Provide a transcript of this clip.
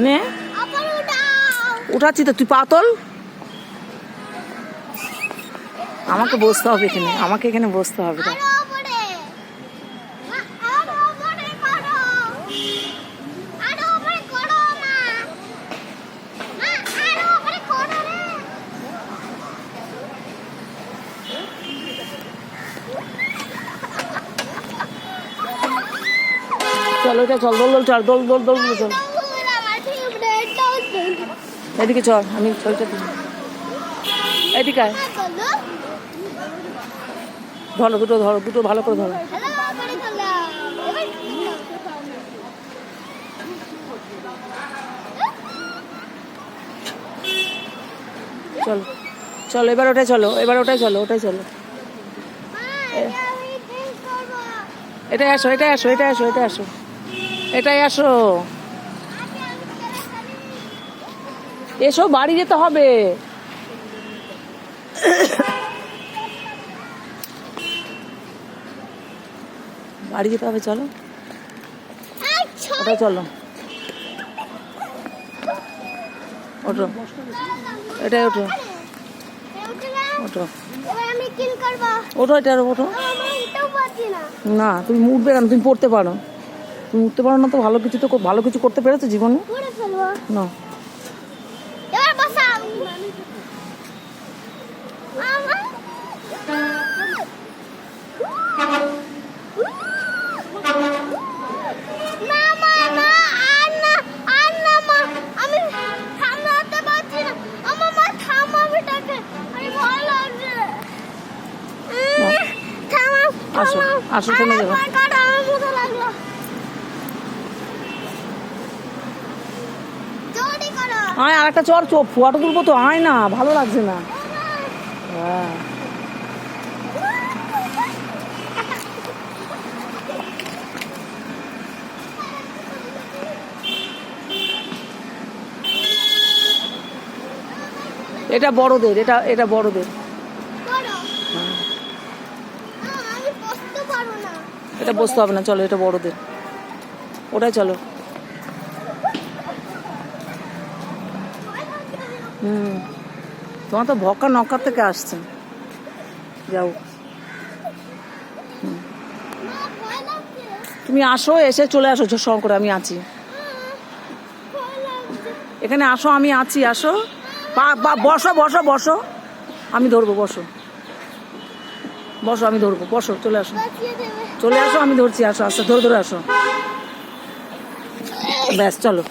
নে উঠাচ্ছি তো, তুই পাতল। আমাকে বসতে হবে এখানে, আমাকে এখানে বসতে হবে। চল ওইটা চল, দোল দোল চল, দোল দোল দোল চল। এদিকে চল, আমি ছবিটা দিই। এদিকে আয়। ধরো দুটো, ধরো দুটো ভালো করে ধরো। চলো চলো, এবার ওটাই চলো, এবার ওটাই চলো, ওটাই চলো। এটাই আসো, এটাই আসো, এটাই আসো, এটাই আসো, এটাই আসো। এসো, বাড়ি যেতে হবে। বাড়ি যেতে হবে, চলো ওটা চলো, ওঠো, এটাই ওঠো, ওঠো ওঠো, এটা ওঠো। না তুমি উঠবে কেন, তুমি পড়তে পারো, তুমি উঠতে পারো না তো? ভালো কিছু তো, ভালো কিছু করতে পেরেছো জীবনে না? আসো আসো, থেমে যাবো। আয় আর একটা চর, চোখ ফোয়াটা তুলবো তো, আয় না, ভালো লাগছে না। হ্যাঁ এটা বড়দের, এটা এটা বড়দের। এটা বসতে হবে না, চলো এটা বড়দের, ওটাই চলো। তোমার তো ভক্কা নক্কার থেকে আসছে, যাও। তুমি আসো, এসে চলে আসো সঙ্গ করে, আমি আছি এখানে, আসো আমি আছি, আসো। বসো বসো বসো, আমি ধরবো, বসো বসো, আমি ধরবো, বসো, চলে আসো, চলে আসো, আমি ধরছি, আসো, আস্তে ধরে ধরে আসো, ব্যাস চলো।